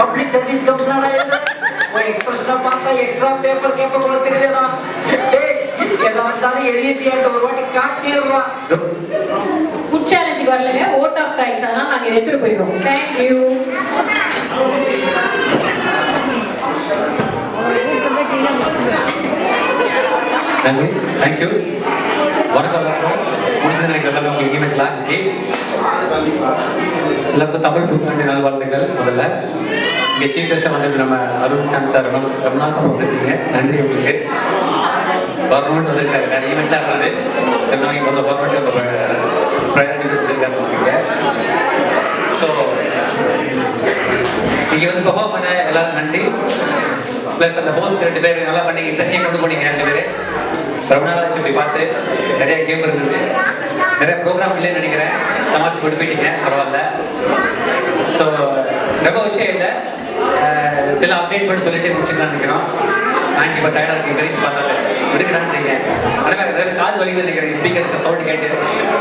Public service commissioner எக்ஸ்பிரஷனை பார்த்தா extra paper கேட்ப கூட தெரியுதா? ஏதாவது எழுதிட்டியாட்ட ஒரு வாட்டி காட்டிடுவா. ஃபுட் சேலஞ்சுக்கு வரலங்க, ஓட் ஆஃப் டைஸ், அதனால நாங்கள் எடுத்துட்டு போயிடுவோம். தேங்க்யூ. நன்றி, தேங்க்யூ. வணக்கம் முடிஞ்ச நினைக்கிறதெல்லாம் உங்களுக்கு ஈவெண்ட்லாம் இன்னைக்கு எல்லாருக்கும் தமிழ் புத்தாண்டு நல்வாழ்த்துக்கள். முதல்ல இங்கே சீஃப் கெஸ்ட்டாக வந்து நம்ம அருண் காந்த் சார் ரொம்ப நாள் வந்துருக்கீங்க. நன்றி உங்களுக்கு. கவர்மெண்ட் வந்துருக்காரு, நிறைய ஈவெண்ட்டாக இருந்தது. சரி, முதல்ல கவர்மெண்ட் ப்ரையாரிட்டி கொடுத்துருக்காங்க. ஸோ நீங்கள் வந்து பெர்ஃபார்ம் பண்ண எல்லாரும் நன்றி. ப்ளஸ் அந்த ஹோஸ்ட் 2 பேர் நல்லா பண்ணி இன்ட்ரெஸ்டிங் கொண்டு போனீங்க. 2 பேர் ரொம்ப நாள் ஆச்சு இப்படி பார்த்து. நிறைய கேம் இருந்தது, நிறைய ப்ரோக்ராம் இல்லைன்னு நினைக்கிறேன். சமாளிச்சு கொண்டு போயிட்டீங்க, பரவாயில்ல. ஸோ ரொம்ப விஷயம் இல்லை, சில அப்டேட் பண்ணி சொல்லிட்டு முடிச்சுக்கலாம் நினைக்கிறோம். நான் இப்போ டயர்டாக இருக்கேன், தெரிஞ்சு பார்த்தாலே எடுக்கிறான்றீங்க. அதே மாதிரி காது வலிக்குது நினைக்கிறேன், ஸ்பீக்கருக்கு சவுண்ட் கேட்டு.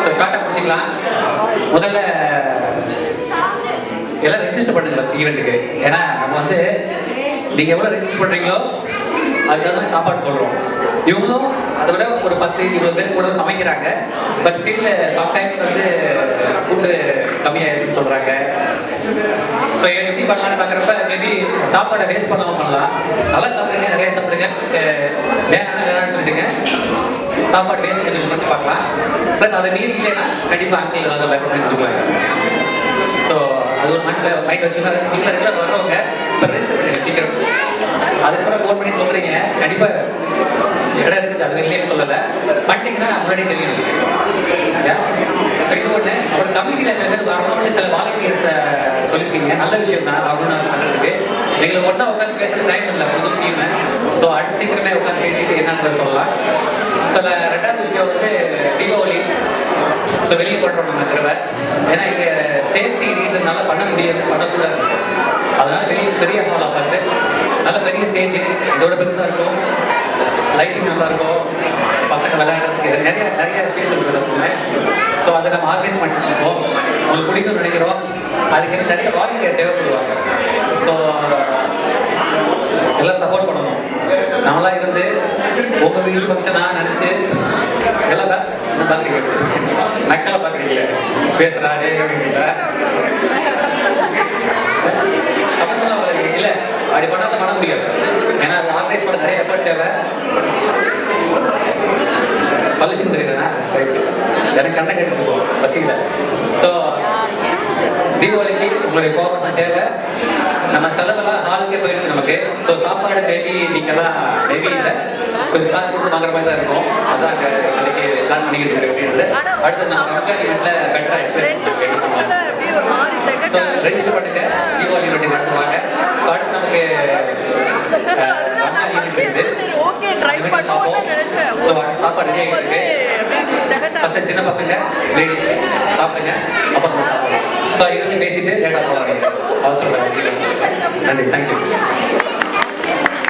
ஸோ ஷார்ட்டாக முடிச்சுக்கலாம். முதல்ல எல்லாம் ரெஜிஸ்டர் பண்ணுங்க ஃபஸ்ட் ஈவெண்ட்டுக்கு. ஏன்னா நம்ம வந்து நீங்கள் எவ்வளோ ரெஜிஸ்டர் பண்ணுறீங்களோ அதுக்காக தான் சாப்பாடு சொல்கிறோம். இவங்களும் அதை விட ஒரு 10-20 பேர் கூட சமைக்கிறாங்க. பட் ஸ்டில் சம்டைம்ஸ் வந்து ஃபுட்டு கம்மியாகிடுன்னு சொல்கிறாங்க. ஸோ எப்படி பண்ணலான்னு பார்க்குறப்ப மேபி சாப்பாடை வேஸ்ட் பண்ணாமல் பண்ணலாம். நல்லா சாப்பிடுங்க, நிறைய சாப்பிடுங்க, வேணான்னு சொல்லிட்டுங்க. சாப்பாடு வேஸ்ட் பண்ணி வச்சு பார்க்கலாம். ப்ளஸ் அதை மீறி இல்லைன்னா கண்டிப்பாக அங்கிள் வந்து எடுத்துக்கலாம். ஸோ அது ஒரு மைண்ட் வச்சுருக்காங்க. வீட்டில் ரெகுலர் வர்றவங்க இப்போ ரெஜிஸ்டர் பண்ணுங்க சீக்கிரம். அதுக்கப்புறம் ஃபோன் பண்ணி சொல்கிறீங்க, கண்டிப்பாக இடம் இருக்குது, அது இல்லைன்னு சொல்லலை. பண்ணிங்கன்னா முன்னாடியே தெரியும். இது ஒன்று. அப்புறம் கம்யூனிட்டியில் சில பேர் வரணும்னு சில வாலண்டியர்ஸை சொல்லியிருக்கீங்க. நல்ல விஷயம் தான் வரணும்னு பண்ணுறதுக்கு. எங்களுக்கு ஒன்றா உட்காந்து பேசுறது டைம் இல்லை, புது டீம். ஸோ அடுத்து சீக்கிரமே உட்காந்து பேசிட்டு என்னன்னு சொல்லலாம். ஸோ 2வது விஷயம் வந்து தீபாவளி. ஸோ வெளியே பண்ணுறோம் நம்ம திரும்ப. ஏன்னா இங்கே சேஃப்டி ரீசன்னால பண்ண முடியாது, பண்ணக்கூடாது. அதனால வெளியே பெரிய ஹாலாக பார்த்து நல்ல பெரிய ஸ்டேஜ் இதோட பெருசாக இருக்கும், லைட்டிங் நல்லா இருக்கும், பசங்க விளையாடுறதுக்கு நிறைய ஸ்பேஸ் இருக்கிறதுக்குமே. ஸோ அதை நம்ம ஆர்கனைஸ் பண்ணிட்டுருக்கோம். உங்களுக்கு பிடிக்கும்னு நினைக்கிறோம். அதுக்கு நிறைய வாலண்டியர் தேவைப்படுவாங்க. ஸோ எல்லாம் சப்போர்ட் பண்ணணும். நம்மளாம் இருந்து உங்கள் வீட்டு ஃபங்க்ஷனாக நினச்சி எல்லாம் பார்க்குறீங்க, மக்களை பார்க்குறீங்களே பேசுகிறாரு சம்மந்தமாக இல்லை. அப்படி பண்ணால் பண்ண முடியாது. ஏன்னா அது ஆர்கனைஸ் பண்ண நிறைய எஃபர்ட் தேவை. பழிச்சுன்னு தெரியுதுண்ணா, எனக்கு கண்ணை கேட்டுருக்கோம் பசிக்கல. ஸோ தீபாவளிக்கு உங்களுடைய கோஆபரேஷன் தேவை. நம்ம செலவெல்லாம் ஹாலுக்கே போயிடுச்சு நமக்கு. ஸோ சாப்பாடு மேபி நீங்கள்லாம் ஹெவி இல்லை, கொஞ்சம் காசு கொடுத்து வாங்குற மாதிரி தான் இருக்கும். அதான் நாளைக்கு பிளான் பண்ணிக்கிட்டு இருக்கு. அடுத்து நம்ம ரம்ஜான் ஈவெண்ட்டில் பெட்டராக எக்ஸ்பிளைன் ஸோ ரெஜிஸ்டர் பண்ணுங்க. தீபாவளி வண்டி நடத்துவாங்க. அடுத்து நமக்கு ரம்ஜான் ஈவெண்ட் இருக்குது. ஸோ சாப்பாடு ரெடி ஆகிட்டு இருக்கு. பசங்க, சின்ன பசங்க, லேடிஸ் சாப்பிடுங்க, அப்புறம் சாப்பிடலாம். ஸோ இருந்து பேசிட்டு லேட்டாக போகலாம். அவசரம். நன்றி, தேங்க்யூ.